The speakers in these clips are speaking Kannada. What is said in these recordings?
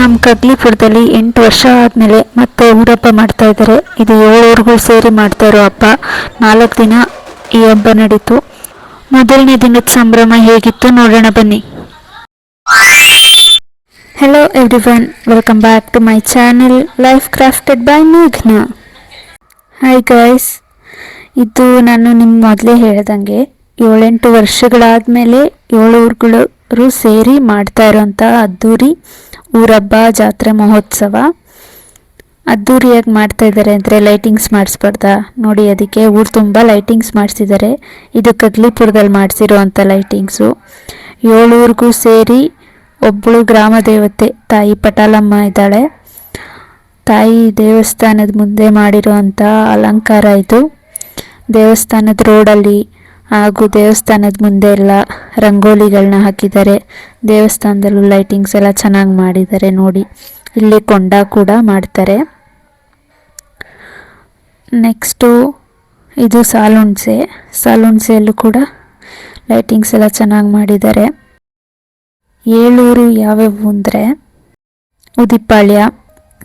ನಮ್ಮ ಕಗ್ಲಿಪುರದಲ್ಲಿ 8 ವರ್ಷ ಆದಮೇಲೆ ಮತ್ತೆ ಊರಬ್ಬ ಮಾಡ್ತಾ ಇದ್ದಾರೆ. ಇದು 7 ಊರುಗಳು ಸೇರಿ ಮಾಡ್ತಾ ಇರೋ ಹಬ್ಬ. 4 ದಿನ ಈ ಹಬ್ಬ ನಡೀತು. ಮೊದಲನೇ ದಿನದ ಸಂಭ್ರಮ ಹೇಗಿತ್ತು ನೋಡೋಣ ಬನ್ನಿ. Hello everyone, welcome back to my channel life crafted by ಮೇಘ್ನಾ. ಹಾಯ್ ಗಾಯ್ಸ್, ಇದು ನಾನು ನಿಮ್ಮ ಮೊದಲೇ ಹೇಳ್ದಂಗೆ 7-8 ವರ್ಷಗಳಾದಮೇಲೆ 7 ಊರುಗಳು ಸೇರಿ ಮಾಡ್ತಾ ಇರೋಂಥ ಅದ್ದೂರಿ ಊರಬ್ಬ, ಜಾತ್ರೆ, ಮಹೋತ್ಸವ. ಅದ್ದೂರಿಯಾಗಿ ಮಾಡ್ತಾ ಇದ್ದಾರೆ ಅಂದರೆ ಲೈಟಿಂಗ್ಸ್ ಮಾಡಿಸ್ಬಾರ್ದಾ ನೋಡಿ, ಅದಕ್ಕೆ ಊರು ತುಂಬ ಲೈಟಿಂಗ್ಸ್ ಮಾಡಿಸಿದ್ದಾರೆ. ಇದು ಕಗ್ಲಿಪುರದಲ್ಲಿ ಮಾಡಿಸಿರೋವಂಥ ಲೈಟಿಂಗ್ಸು. 7 ಊರಿಗೂ ಸೇರಿ ಒಬ್ಬಳು ಗ್ರಾಮ ದೇವತೆ ತಾಯಿ ಪಟಾಲಮ್ಮ ಇದ್ದಾಳೆ. ತಾಯಿ ದೇವಸ್ಥಾನದ ಮುಂದೆ ಮಾಡಿರೋವಂಥ ಅಲಂಕಾರ ಇದು. ದೇವಸ್ಥಾನದ ರೋಡಲ್ಲಿ ಹಾಗೂ ದೇವಸ್ಥಾನದ ಮುಂದೆ ಎಲ್ಲ ರಂಗೋಲಿಗಳನ್ನ ಹಾಕಿದ್ದಾರೆ. ದೇವಸ್ಥಾನದಲ್ಲೂ ಲೈಟಿಂಗ್ಸ್ ಎಲ್ಲ ಚೆನ್ನಾಗಿ ಮಾಡಿದ್ದಾರೆ ನೋಡಿ. ಇಲ್ಲಿ ಕೊಂಡ ಕೂಡ ಮಾಡ್ತಾರೆ. ನೆಕ್ಸ್ಟು ಇದು ಸಾಲುಣ್ಸೆಯಲ್ಲೂ ಕೂಡ ಲೈಟಿಂಗ್ಸ್ ಎಲ್ಲ ಚೆನ್ನಾಗಿ ಮಾಡಿದ್ದಾರೆ. 7 ಊರು ಯಾವ್ಯಾವು ಅಂದರೆ ಉದಿಪಾಳ್ಯ,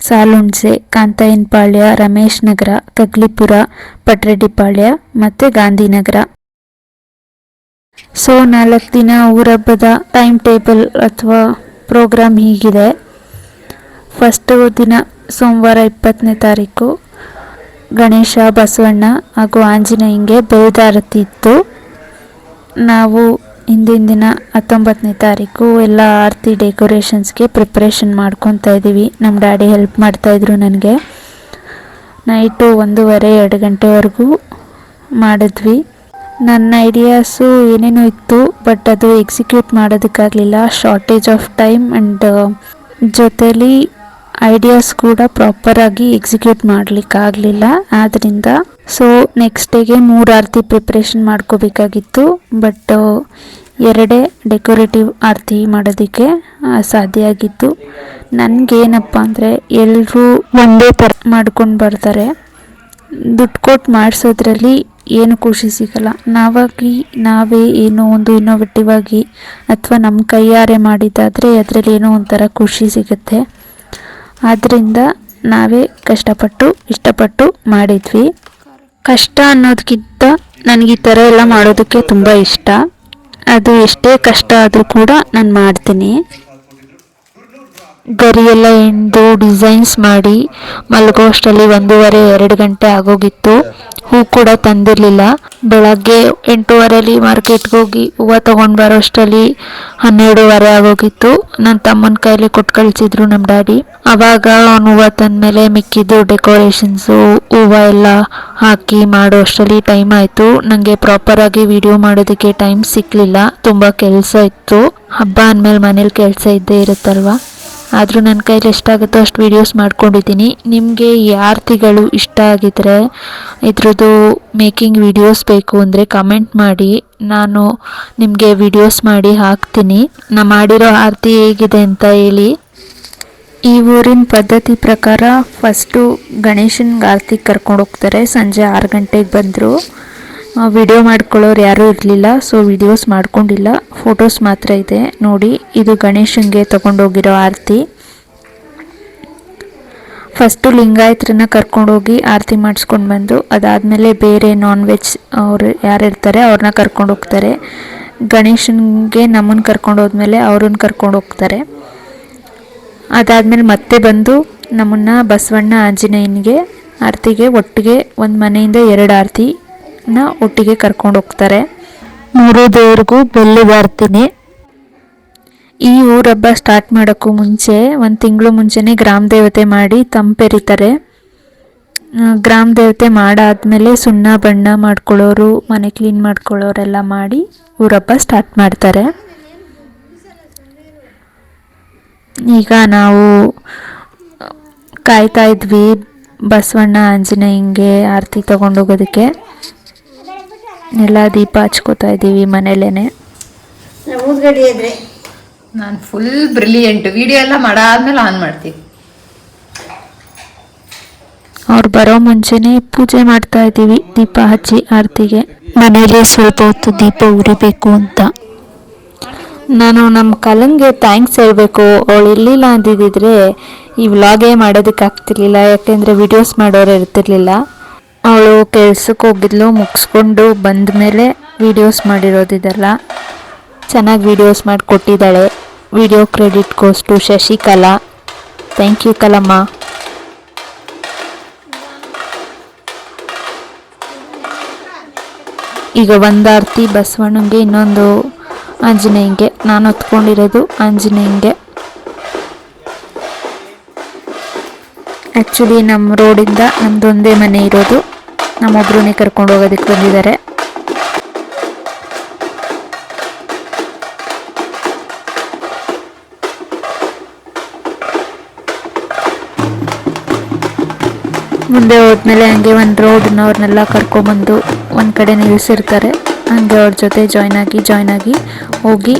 ಸಾಲುಣ್ಸೆ, ಕಾಂತಾಯನಪಾಳ್ಯ, ರಮೇಶ್ ನಗರ, ಕಗ್ಲಿಪುರ, ಪಟ್ರೆಡ್ಡಿಪಾಳ್ಯ ಮತ್ತು ಗಾಂಧಿನಗರ. ಸೊ 4 ದಿನ ಊರಬ್ಬದ ಟೈಮ್ ಟೇಬಲ್ ಅಥವಾ ಪ್ರೋಗ್ರಾಮ್ ಹೀಗಿದೆ. ಫಸ್ಟ್ ದಿನ ಸೋಮವಾರ 20ನೇ ತಾರೀಕು ಗಣೇಶ, ಬಸವಣ್ಣ ಹಾಗೂ ಆಂಜನೇಯಂಗೆ ಬೆಳದಾರತಿ ಇತ್ತು. ನಾವು ಹಿಂದಿನ ದಿನ 19ನೇ ತಾರೀಕು ಎಲ್ಲ ಆರತಿ ಡೆಕೋರೇಷನ್ಸ್ಗೆ ಪ್ರಿಪ್ರೇಷನ್ ಮಾಡ್ಕೊತಾ ಇದ್ದೀವಿ. ನಮ್ಮ ಡ್ಯಾಡಿ ಹೆಲ್ಪ್ ಮಾಡ್ತಾಯಿದ್ರು ನನಗೆ. ನೈಟು 1:30-2 ಗಂಟೆವರೆಗೂ ಮಾಡಿದ್ವಿ. ನನ್ನ ಐಡಿಯಾಸು ಏನೇನೋ ಇತ್ತು, ಬಟ್ ಅದು ಎಕ್ಸಿಕ್ಯೂಟ್ ಮಾಡೋದಕ್ಕಾಗಲಿಲ್ಲ. ಶಾರ್ಟೇಜ್ ಆಫ್ ಟೈಮ್ ಆ್ಯಂಡ್ ಜೊತೆಲಿ ಐಡಿಯಾಸ್ ಕೂಡ ಪ್ರಾಪರಾಗಿ ಎಕ್ಸಿಕ್ಯೂಟ್ ಮಾಡಲಿಕ್ಕಾಗಲಿಲ್ಲ. ಆದ್ದರಿಂದ ನೆಕ್ಸ್ಟ್ ಡೇಗೆ 3 ಆರತಿ ಪ್ರಿಪ್ರೇಷನ್ ಮಾಡ್ಕೋಬೇಕಾಗಿತ್ತು. ಬಟ್ 2 ಡೆಕೋರೇಟಿವ್ ಆರತಿ ಮಾಡೋದಕ್ಕೆ ಸಾಧ್ಯ ಆಗಿತ್ತು. ನನಗೇನಪ್ಪ ಅಂದರೆ ಎಲ್ಲರೂ ಒಂದೇ ಥರ ಮಾಡ್ಕೊಂಡು ಬರ್ತಾರೆ. ದುಡ್ಡು ಕೊಟ್ಟು ಮಾಡಿಸೋದ್ರಲ್ಲಿ ಏನು ಖುಷಿ ಸಿಗಲ್ಲ. ನಾವೇ ಏನೋ ಒಂದು ಇನ್ನೋವೇಟಿವ್ ಆಗಿ ಅಥವಾ ನಮ್ಮ ಕೈಯಾರೆ ಮಾಡಿದ್ದಾದರೆ ಅದರಲ್ಲಿ ಏನೋ ಒಂಥರ ಖುಷಿ ಸಿಗುತ್ತೆ. ಆದ್ದರಿಂದ ನಾವೇ ಇಷ್ಟಪಟ್ಟು ಮಾಡಿದ್ವಿ. ಕಷ್ಟ ಅನ್ನೋದಕ್ಕಿಂತ ನನಗೆ ಈ ಥರ ಎಲ್ಲ ಮಾಡೋದಕ್ಕೆ ತುಂಬ ಇಷ್ಟ. ಅದು ಎಷ್ಟೇ ಕಷ್ಟ ಆದರೂ ಕೂಡ ನಾನು ಮಾಡ್ತೀನಿ. ಗರಿಯೆಲ್ಲ ಹೆಣ್ದು ಡಿಸೈನ್ಸ್ ಮಾಡಿ ಮಲಗೋ ಅಷ್ಟರಲ್ಲಿ 1:30-2 ಗಂಟೆ ಆಗೋಗಿತ್ತು. ಹೂ ಕೂಡ ತಂದಿರಲಿಲ್ಲ. ಬೆಳಗ್ಗೆ 8:30 ಮಾರ್ಕೆಟ್ಗೆ ಹೋಗಿ ಹೂವು ತೊಗೊಂಡು ಬರೋ ಅಷ್ಟರಲ್ಲಿ 12:30 ಆಗೋಗಿತ್ತು. ನನ್ನ ತಮ್ಮನ ಕೈಲಿ ಕೊಟ್ಟು ಕಳಿಸಿದ್ರು ನಮ್ಮ ಡ್ಯಾಡಿ. ಆವಾಗ ಅವನು ಹೂವು ತಂದಮೇಲೆ ಮಿಕ್ಕಿದ್ದು ಡೆಕೋರೇಷನ್ಸು ಹೂವು ಎಲ್ಲ ಹಾಕಿ ಮಾಡೋ ಅಷ್ಟರಲ್ಲಿ ಟೈಮ್ ಆಯಿತು. ನನಗೆ ಪ್ರಾಪರಾಗಿ ವಿಡಿಯೋ ಮಾಡೋದಕ್ಕೆ ಟೈಮ್ ಸಿಕ್ಕಲಿಲ್ಲ. ತುಂಬ ಕೆಲಸ ಇತ್ತು. ಹಬ್ಬ ಅಂದಮೇಲೆ ಮನೇಲಿ ಕೆಲಸ ಇದ್ದೇ ಇರುತ್ತಲ್ವ. ಆದರೂ ನನ್ನ ಕೈಲಿ ಎಷ್ಟಾಗುತ್ತೋ ಅಷ್ಟು ವೀಡಿಯೋಸ್ ಮಾಡ್ಕೊಂಡಿದ್ದೀನಿ. ನಿಮಗೆ ಈ ಆರತಿಗಳು ಇಷ್ಟ ಆಗಿದ್ರೆ ಇದ್ರದ್ದು ಮೇಕಿಂಗ್ ವೀಡಿಯೋಸ್ ಬೇಕು ಅಂದರೆ ಕಮೆಂಟ್ ಮಾಡಿ, ನಾನು ನಿಮಗೆ ವೀಡಿಯೋಸ್ ಮಾಡಿ ಹಾಕ್ತೀನಿ. ನಾನು ಮಾಡಿರೋ ಆರತಿ ಹೇಗಿದೆ ಅಂತ ಹೇಳಿ. ಈ ಊರಿನ ಪದ್ಧತಿ ಪ್ರಕಾರ ಫಸ್ಟು ಗಣೇಶನಿಗೆ ಆರತಿ ಕರ್ಕೊಂಡು ಹೋಗ್ತಾರೆ. ಸಂಜೆ 6 ಗಂಟೆಗೆ ಬಂದರು. ವಿಡಿಯೋ ಮಾಡ್ಕೊಳ್ಳೋರು ಯಾರೂ ಇರಲಿಲ್ಲ, ಸೊ ವಿಡಿಯೋಸ್ ಮಾಡ್ಕೊಂಡಿಲ್ಲ. ಫೋಟೋಸ್ ಮಾತ್ರ ಇದೆ ನೋಡಿ. ಇದು ಗಣೇಶನಿಗೆ ತೊಗೊಂಡೋಗಿರೋ ಆರತಿ. ಫಸ್ಟು ಲಿಂಗಾಯತ್ರನ್ನ ಕರ್ಕೊಂಡೋಗಿ ಆರತಿ ಮಾಡಿಸ್ಕೊಂಡು ಬಂದು ಅದಾದಮೇಲೆ ಬೇರೆ ನಾನ್ ವೆಜ್ ಅವರು ಯಾರಿರ್ತಾರೆ ಅವ್ರನ್ನ ಕರ್ಕೊಂಡು ಹೋಗ್ತಾರೆ. ಗಣೇಶನಿಗೆ ನಮ್ಮನ್ನು ಕರ್ಕೊಂಡು ಹೋದ್ಮೇಲೆ ಅವ್ರನ್ನ ಕರ್ಕೊಂಡು ಹೋಗ್ತಾರೆ. ಅದಾದಮೇಲೆ ಮತ್ತೆ ಬಂದು ನಮ್ಮನ್ನು ಬಸವಣ್ಣ, ಆಂಜನೇಯನಿಗೆ ಆರತಿಗೆ ಒಟ್ಟಿಗೆ ಒಂದು ಮನೆಯಿಂದ 2 ಆರತಿ ಒಟ್ಟಿಗೆ ಕರ್ಕೊಂಡು ಹೋಗ್ತಾರೆ. 3 ದೇವ್ರಿಗೂ ಬೆಲ್ಲದ ಆರತಿನೇ. ಈ ಊರಬ್ಬ ಸ್ಟಾರ್ಟ್ ಮಾಡೋಕ್ಕೂ ಮುಂಚೆ 1 ತಿಂಗಳು ಮುಂಚೆನೇ ಗ್ರಾಮ ದೇವತೆ ಮಾಡಿ ತಂಪೆರಿತಾರೆ. ಗ್ರಾಮ ದೇವತೆ ಮಾಡಾದ್ಮೇಲೆ ಸುಣ್ಣ ಬಣ್ಣ ಮಾಡ್ಕೊಳ್ಳೋರು, ಮನೆ ಕ್ಲೀನ್ ಮಾಡ್ಕೊಳ್ಳೋರೆಲ್ಲ ಮಾಡಿ ಊರಬ್ಬ ಸ್ಟಾರ್ಟ್ ಮಾಡ್ತಾರೆ. ಈಗ ನಾವು ಕಾಯ್ತಾ ಇದ್ವಿ ಬಸವಣ್ಣ, ಆಂಜನೇಯಂಗೆ ಆರತಿ ತೊಗೊಂಡೋಗೋದಕ್ಕೆ. ಎಲ್ಲ ದೀಪ ಹಚ್ಕೋತಾ ಇದ್ದೀವಿ ಮನೇಲೇನೆ. ನಾನು ಫುಲ್ ಬ್ರಿಲಿಯಂಟ್. ವಿಡಿಯೋ ಎಲ್ಲ ಮಾಡಾದ್ಮೇಲೆ ಆನ್ ಮಾಡ್ತೀವಿ. ಅವ್ರು ಬರೋ ಮುಂಚೆನೆ ಪೂಜೆ ಮಾಡ್ತಾ ಇದ್ದೀವಿ ದೀಪ ಹಚ್ಚಿ ಆರತಿಗೆ. ಮನೇಲಿ ಸ್ವಲ್ಪ ಹೊತ್ತು ದೀಪ ಉರಿಬೇಕು ಅಂತ. ನಾನು ನಮ್ಮ ಕಲಂಗೆ ಥ್ಯಾಂಕ್ಸ್ ಹೇಳಬೇಕು. ಅವಳು ಇರಲಿಲ್ಲ ಅಂದಿದ್ದರೆ ಈ ವ್ಲಾಗೇ ಮಾಡೋದಕ್ಕೆ ಆಗ್ತಿರ್ಲಿಲ್ಲ, ಯಾಕೆಂದರೆ ವಿಡಿಯೋಸ್ ಮಾಡೋರು ಇರ್ತಿರ್ಲಿಲ್ಲ. ಅವಳು ಕೆಲ್ಸಕ್ಕೆ ಹೋಗಿದ್ಲು, ಮುಗಿಸ್ಕೊಂಡು ಬಂದ ಮೇಲೆ ವೀಡಿಯೋಸ್ ಮಾಡಿರೋದಿದೆಲ್ಲ. ಚೆನ್ನಾಗಿ ವೀಡಿಯೋಸ್ ಮಾಡಿಕೊಟ್ಟಿದ್ದಾಳೆ. Video credit goes to Shashikala. Thank you Kalamma. ಈಗ ಒಂದು ಆರತಿ ಬಸವಣ್ಣಂಗೆ, ಇನ್ನೊಂದು ಆಂಜನೇಯಂಗೆ. ನಾನು ಹೊತ್ಕೊಂಡಿರೋದು ಆಂಜನೇಯಂಗೆ. ಆ್ಯಕ್ಚುಲಿ ನಮ್ಮ ರೋಡಿಂದ ನಮ್ಮದೊಂದೇ ಮನೆ ಇರೋದು, ನಮ್ಮೊಬ್ಬರನ್ನೇ ಕರ್ಕೊಂಡು ಹೋಗೋದಕ್ಕೆ ಬಂದಿದ್ದಾರೆ. ಮುಂದೆ ಹೋದ್ಮೇಲೆ ಹಂಗೆ ಒಂದು ರೋಡ್ನವ್ರನ್ನೆಲ್ಲ ಕರ್ಕೊಂಬಂದು ಒಂದು ಕಡೆ ನಿಲ್ಲಿಸಿರ್ತಾರೆ. ಹಂಗೆ ಅವ್ರ ಜೊತೆ ಜಾಯ್ನ್ ಆಗಿ ಹೋಗಿ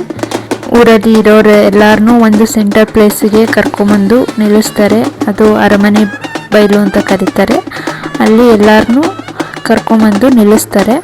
ಊರಲ್ಲಿ ಇರೋರು ಎಲ್ಲರನ್ನೂ ಒಂದು ಸೆಂಟರ್ ಪ್ಲೇಸಿಗೆ ಕರ್ಕೊಂಬಂದು ನಿಲ್ಲಿಸ್ತಾರೆ. ಅದು ಅರಮನೆ ಬೈಲು ಅಂತ ಕರೀತಾರೆ. ಅಲ್ಲಿ ಎಲ್ಲರನ್ನೂ ಕರ್ಕೊಂಬಂದು ನಿಲ್ಲಿಸ್ತಾರೆ.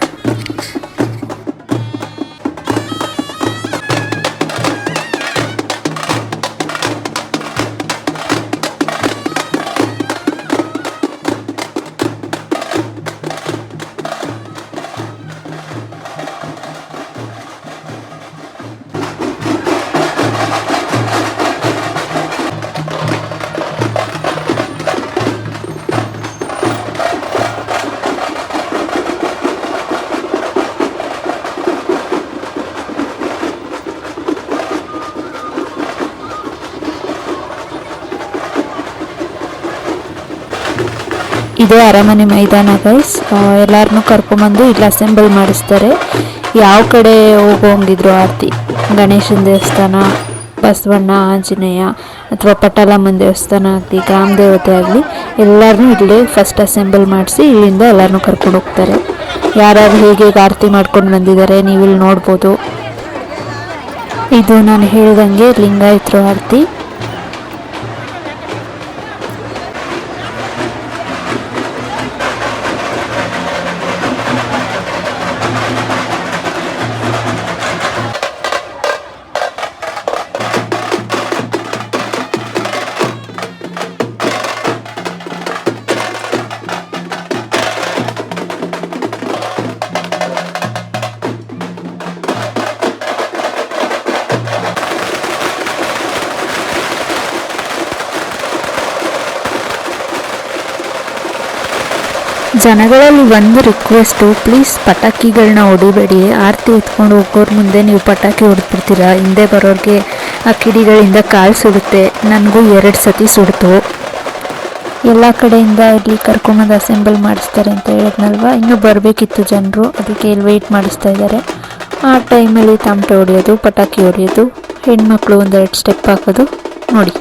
ಇದೇ ಅರಮನೆ ಮೈದಾನ ಗೈಸ್. ಎಲ್ಲರನ್ನೂ ಕರ್ಕೊಂಬಂದು ಇಲ್ಲಿ ಅಸೆಂಬಲ್ ಮಾಡಿಸ್ತಾರೆ. ಯಾವ ಕಡೆ ಹೋಗೋಂಗಿದ್ರು ಆರತಿ, ಗಣೇಶನ ದೇವಸ್ಥಾನ, ಬಸವಣ್ಣ, ಆಂಜನೇಯ ಅಥವಾ ಪಟಾಲಮ್ಮನ ದೇವಸ್ಥಾನ ಆಗಲಿ, ಗ್ರಾಮ ದೇವತೆ ಆಗಲಿ, ಎಲ್ಲರನ್ನೂ ಇಲ್ಲೇ ಫಸ್ಟ್ ಅಸೆಂಬಲ್ ಮಾಡಿಸಿ ಇಲ್ಲಿಂದ ಎಲ್ಲರನ್ನೂ ಕರ್ಕೊಂಡು ಹೋಗ್ತಾರೆ. ಯಾರ್ಯಾರು ಹೇಗೆ ಆರತಿ ಮಾಡ್ಕೊಂಡು ಬಂದಿದ್ದಾರೆ ನೀವಿಲ್ಲಿ ನೋಡ್ಬೋದು. ಇದು ನಾನು ಹೇಳ್ದಂಗೆ ಲಿಂಗಾಯತರು ಆರತಿ. ಜನಗಳಲ್ಲಿ ಒಂದು ರಿಕ್ವೆಸ್ಟು, ಪ್ಲೀಸ್ ಪಟಾಕಿಗಳನ್ನ ಹೊಡಿಬೇಡಿ. ಆರತಿ ಎತ್ಕೊಂಡು ಹೋಗೋರ ಮುಂದೆ ನೀವು ಪಟಾಕಿ ಹೊಡೆದ್ಬಿಡ್ತೀರ. ಹಿಂದೆ ಬರೋರಿಗೆ ಆ ಕಿಡಿಗಳಿಂದ ಕಾಲು ಸುಡುತ್ತೆ. ನನಗೂ 2 ಸತಿ ಸುಡ್ತು. ಎಲ್ಲ ಕಡೆಯಿಂದ ಇಲ್ಲಿ ಕರ್ಕೊಂಬಂದು ಅಸೆಂಬಲ್ ಮಾಡಿಸ್ತಾರೆ ಅಂತ ಹೇಳಿದ್ನಲ್ವ. ಇನ್ನೂ ಬರಬೇಕಿತ್ತು ಜನರು, ಅದಕ್ಕೆ ಇಲ್ಲಿ ವೆಯ್ಟ್ ಮಾಡಿಸ್ತಾ ಇದ್ದಾರೆ. ಆ ಟೈಮಲ್ಲಿ ತಮಟೆ ಹೊಡೆಯೋದು, ಪಟಾಕಿ ಹೊಡೆಯೋದು, ಹೆಣ್ಮಕ್ಳು 1-2 ಸ್ಟೆಪ್ ಹಾಕೋದು ನೋಡಿ.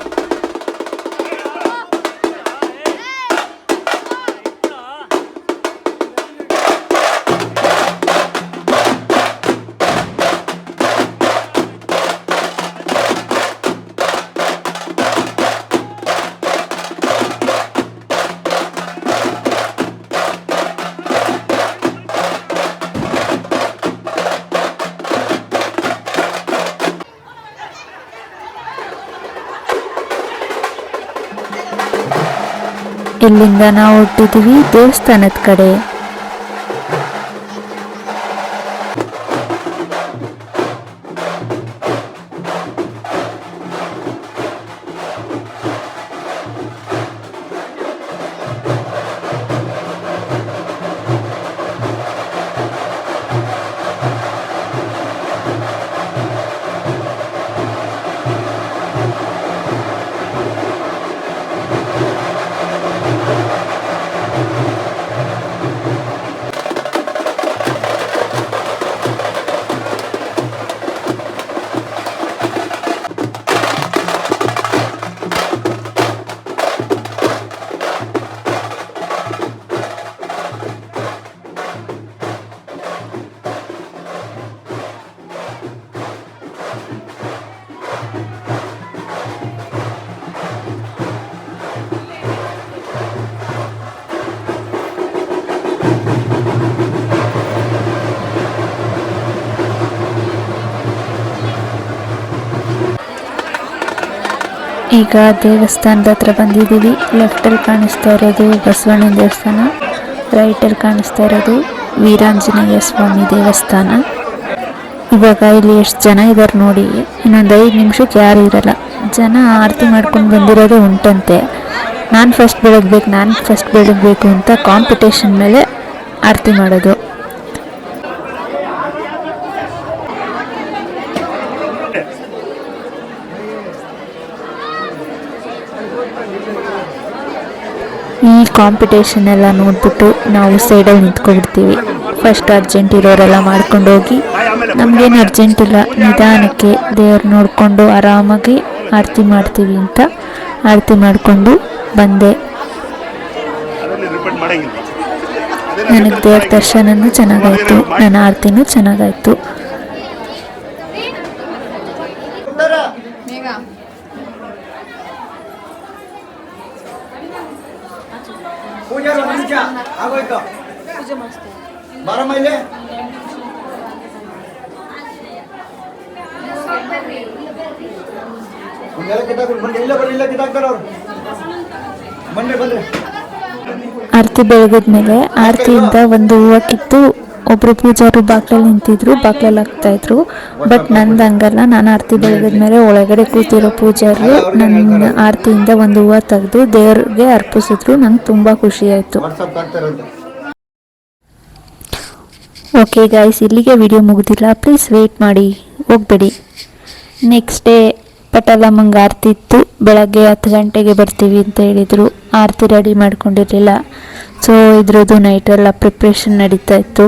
ಇಲ್ಲಿಂದ ನಾವು ಹೊರಟಿದ್ವಿ ದೇವಸ್ಥಾನದ ಕಡೆ. ಈಗ ದೇವಸ್ಥಾನದ ಹತ್ರ ಬಂದಿದ್ದೀವಿ. ಲೆಫ್ಟಲ್ಲಿ ಕಾಣಿಸ್ತಾ ಇರೋದು ಬಸವಣ್ಣನ ದೇವಸ್ಥಾನ, ರೈಟಲ್ಲಿ ಕಾಣಿಸ್ತಾ ಇರೋದು ವೀರಾಂಜನೇಯ ಸ್ವಾಮಿ ದೇವಸ್ಥಾನ. ಇವಾಗ ಇಲ್ಲಿ ಎಷ್ಟು ಜನ ಇದ್ದಾರೆ ನೋಡಿ, ಇನ್ನೊಂದು 5 ನಿಮಿಷಕ್ಕೆ ಯಾರೂ ಇರಲ್ಲ. ಜನ ಆರತಿ ಮಾಡ್ಕೊಂಡು ಬಂದಿರೋದೇ ಉಂಟಂತೆ. ನಾನು ಫಸ್ಟ್ ಬೆಳಗಬೇಕು ಅಂತ ಕಾಂಪಿಟೇಷನ್ ಮೇಲೆ ಆರತಿ ಮಾಡೋದು. ಈ ಕಾಂಪಿಟೇಷನ್ ಎಲ್ಲ ನೋಡ್ಬಿಟ್ಟು ನಾವು ಸೈಡಲ್ಲಿ ನಿಂತ್ಕೊಬಿಡ್ತೀವಿ. ಫಸ್ಟ್ ಅರ್ಜೆಂಟ್ ಇರೋರೆಲ್ಲ ಮಾಡ್ಕೊಂಡು ಹೋಗಿ, ನಮಗೇನು ಅರ್ಜೆಂಟ್ ಇಲ್ಲ, ನಿಧಾನಕ್ಕೆ ದೇವ್ರು ನೋಡಿಕೊಂಡು ಆರಾಮಾಗಿ ಆರತಿ ಮಾಡ್ತೀವಿ ಅಂತ ಆರತಿ ಮಾಡಿಕೊಂಡು ಬಂದೆ. ನನಗೆ ದೇವ್ರ ದರ್ಶನನೂ ಚೆನ್ನಾಗಾಯಿತು, ನನ್ನ ಆರತಿನೂ ಚೆನ್ನಾಗಾಯಿತು. ಪೂಜೆ ನಿಮಿಷ ಆಗೋಯ್ತು. ಬಾರಮ್ಮ ಇಲ್ಲಿ. ಆರತಿ ಬೆಳಗಿದ್ಮೇಲೆ ಆರತಿಯಿಂದ ಒಂದು ಹೂವು ಕಿತ್ತು ಒಬ್ಬರು ಪೂಜಾರು ಬಾಗ್ಲಲ್ಲಿ ನಿಂತಿದ್ರು, ಬಾಗ್ಲಲ್ಲಿ ಹಾಕ್ತಾ ಇದ್ರು. ಬಟ್ ನಂದು ಹಂಗಲ್ಲ, ನಾನು ಆರತಿ ಬೆಳಗಿದ್ಮೇಲೆ ಒಳಗಡೆ ಕೂತಿರೋ ಪೂಜಾರು ನನ್ನ ಆರತಿಯಿಂದ ಒಂದು ಹೂವು ತೆಗೆದು ದೇವ್ರಿಗೆ ಅರ್ಪಿಸಿದ್ರು. ನಂಗೆ ತುಂಬ ಖುಷಿ ಆಯಿತು. ಓಕೆ ಗಾಯ್ಸ್, ಇಲ್ಲಿಗೆ ವಿಡಿಯೋ ಮುಗಿದಿಲ್ಲ. ಪ್ಲೀಸ್ ವೆಯ್ಟ್ ಮಾಡಿ, ಹೋಗಬೇಡಿ. ನೆಕ್ಸ್ಟ್ ಡೇ ಪಟಾಲಮ್ಮಂಗೆ ಆರತಿ ಇತ್ತು. ಬೆಳಗ್ಗೆ 10 ಗಂಟೆಗೆ ಬರ್ತೀವಿ ಅಂತ ಹೇಳಿದರು. ಆರತಿ ರೆಡಿ ಮಾಡ್ಕೊಂಡಿರಲಿಲ್ಲ. ಸೊ ಇದ್ರದ್ದು ನೈಟೆಲ್ಲ ಪ್ರಿಪ್ರೇಷನ್ ನಡೀತಾ ಇತ್ತು.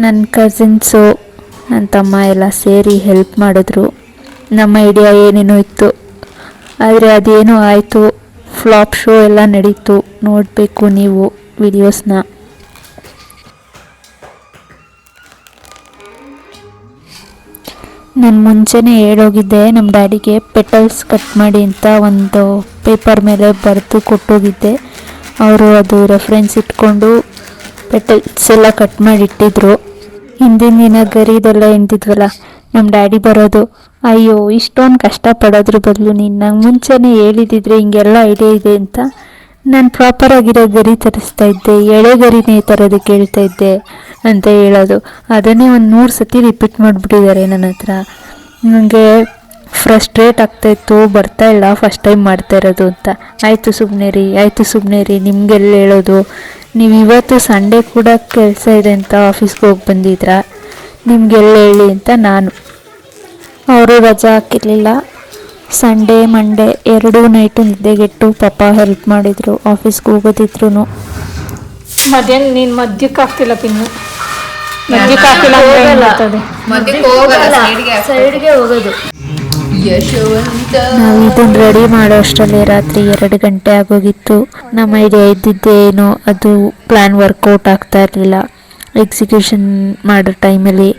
ನನ್ನ ಕಸಿನ್ಸು, ನನ್ನ ತಮ್ಮ ಎಲ್ಲ ಸೇರಿ ಹೆಲ್ಪ್ ಮಾಡಿದ್ರು. ನಮ್ಮ ಐಡಿಯಾ ಏನೇನೋ ಇತ್ತು, ಆದರೆ ಅದೇನೋ ಆಯಿತು. ಫ್ಲಾಪ್ ಶೋ ಎಲ್ಲ ನಡೀತು. ನೋಡಬೇಕು ನೀವು ವಿಡಿಯೋಸ್ನ. ನಾನು ಮುಂಚೆನೇ ಹೇಳೋಗಿದ್ದೆ ನಮ್ಮ ಡ್ಯಾಡಿಗೆ ಪೆಟಲ್ಸ್ ಕಟ್ ಮಾಡಿ ಅಂತ ಒಂದು ಪೇಪರ್ ಮೇಲೆ ಬರೆದು ಕೊಟ್ಟೋಗಿದ್ದೆ. ಅವರು ಅದು ರೆಫರೆನ್ಸ್ ಇಟ್ಕೊಂಡು ಪೆಟಲ್ಸ್ ಎಲ್ಲ ಕಟ್ ಮಾಡಿ ಇಟ್ಟಿದ್ರು. ಹಿಂದಿನ ದಿನ ಗರಿದೆಲ್ಲ ಎಂತಿದ್ವಲ್ಲ, ನಮ್ಮ ಡ್ಯಾಡಿ ಬರೋದು, ಅಯ್ಯೋ ಇಷ್ಟೊಂದು ಕಷ್ಟಪಡೋದ್ರ ಬದಲು ನೀನು ನಂಗೆ ಮುಂಚೆನೇ ಹೇಳಿದಿದ್ರೆ ಹಿಂಗೆಲ್ಲ ಐಡಿಯಾ ಇದೆ ಅಂತ ನಾನು ಪ್ರಾಪರಾಗಿರೋ ಗರಿ ತರಿಸ್ತಾ ಇದ್ದೆ, ಎಳೆ ಗರಿನೇ ತರೋದಕ್ಕೆ ಹೇಳ್ತಾ ಇದ್ದೆ ಅಂತ ಹೇಳೋದು. ಅದನ್ನೇ ಒಂದು 100 ಸತಿ ರಿಪೀಟ್ ಮಾಡಿಬಿಟ್ಟಿದ್ದಾರೆ ನನ್ನ ಹತ್ರ. ನನಗೆ ಫ್ರಸ್ಟ್ರೇಟ್ ಆಗ್ತಾಯಿತ್ತು, ಬರ್ತಾಯಿಲ್ಲ ಫಸ್ಟ್ ಟೈಮ್ ಮಾಡ್ತಾ ಇರೋದು ಅಂತ. ಆಯಿತು ಸುಮ್ಮನೆ ರೀ, ನಿಮಗೆಲ್ಲ ಹೇಳೋದು. ನೀವು ಇವತ್ತು ಸಂಡೇ ಕೂಡ ಕೆಲಸ ಇದೆ ಅಂತ ಆಫೀಸ್ಗೆ ಹೋಗಿ ಬಂದಿದ್ರಾ, ನಿಮಗೆಲ್ಲ ಹೇಳಿ ಅಂತ ನಾನು. ಅವರು ರಜಾ ಹಾಕಿರಲಿಲ್ಲ. ಸಂಡೇ ಮಂಡೇ 2 ನೈಟು ನಿದ್ದೆಗೆಟ್ಟು ಪಾಪ ಹೆಲ್ಪ್ ಮಾಡಿದರು ಆಫೀಸ್ಗೆ ಹೋಗೋದಿದ್ರು. ಮಧ್ಯಾಹ್ನ ನೀನು ಮದ್ಯಕ್ಕೆ ಹಾಕ್ತಿಲ್ಲ ಪಿನ್ನು, ಮದ್ಯಕ್ಕೆ ಹಾಕಿಲ್ಲ ಸೈಡ್ಗೆ ಹೋಗೋದು. ನಾವು ಇದನ್ನು ರೆಡಿ ಮಾಡೋ ಅಷ್ಟರಲ್ಲಿ ರಾತ್ರಿ 2 ಗಂಟೆ ಆಗೋಗಿತ್ತು. ನಮ್ಮ ಐಡಿಯಾ ಇದ್ದಿದ್ದೇನೋ ಅದು ಪ್ಲ್ಯಾನ್ ವರ್ಕೌಟ್ ಆಗ್ತಾ ಇರಲಿಲ್ಲ. ಎಕ್ಸಿಕ್ಯೂಷನ್ ಮಾಡೋ ಟೈಮಲ್ಲಿ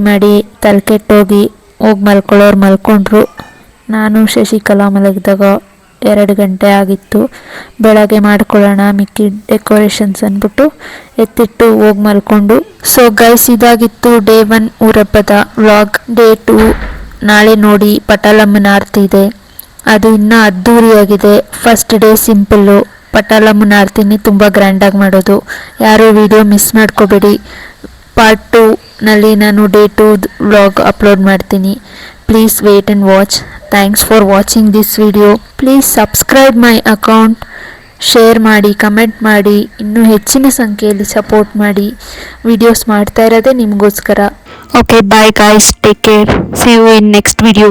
ಮಾಡಿ ತಲೆ ಕೆಟ್ಟೋಗಿ ಹೋಗಿ ಮಲ್ಕೊಂಡ್ರು. ನಾನು ಶಶಿಕಲಾ ಮಲಗಿದಾಗ 2 ಗಂಟೆ ಆಗಿತ್ತು. ಬೆಳಗ್ಗೆ ಮಾಡ್ಕೊಳ್ಳೋಣ ಮಿಕ್ಕಿ ಡೆಕೋರೇಷನ್ಸ್ ಅಂದ್ಬಿಟ್ಟು ಎತ್ತಿಟ್ಟು ಹೋಗಿ ಮಲ್ಕೊಂಡು. ಸೊ ಗೈಸ್, ಇದಾಗಿತ್ತು ಡೇ 1 ಊರಬ್ಬದ ವ್ಲಾಗ್. ಡೇ 2 ನಾಳೆ ನೋಡಿ ಪಟಾಲಮ್ಮನ ಆರತಿ ಇದೆ, ಅದು ಇನ್ನೂ ಅದ್ದೂರಿಯಾಗಿದೆ. ಫಸ್ಟ್ ಡೇ ಸಿಂಪಲ್ಲು, ಪಟಾಲಮ್ಮನ ಆರತಿನಿ ತುಂಬ ಗ್ರ್ಯಾಂಡಾಗಿ ಮಾಡೋದು. ಯಾರೂ ವಿಡಿಯೋ ಮಿಸ್ ಮಾಡ್ಕೋಬೇಡಿ. ಪಾರ್ಟ್ 2ನಲ್ಲಿ ನಾನು ಡೇ 2 ವ್ಲಾಗ್ ಅಪ್ಲೋಡ್ ಮಾಡ್ತೀನಿ. Please wait and watch. Thanks for watching this video. Please subscribe my account, share ಮಾಡಿ, ಕಮೆಂಟ್ ಮಾಡಿ, ಇನ್ನೂ ಹೆಚ್ಚಿನ ಸಂಖ್ಯೆಯಲ್ಲಿ ಸಪೋರ್ಟ್ ಮಾಡಿ. ವಿಡಿಯೋಸ್ ಮಾಡ್ತಾ ಇರೋದೇ ನಿಮಗೋಸ್ಕರ. Okay, bye guys, take care. See you in next video.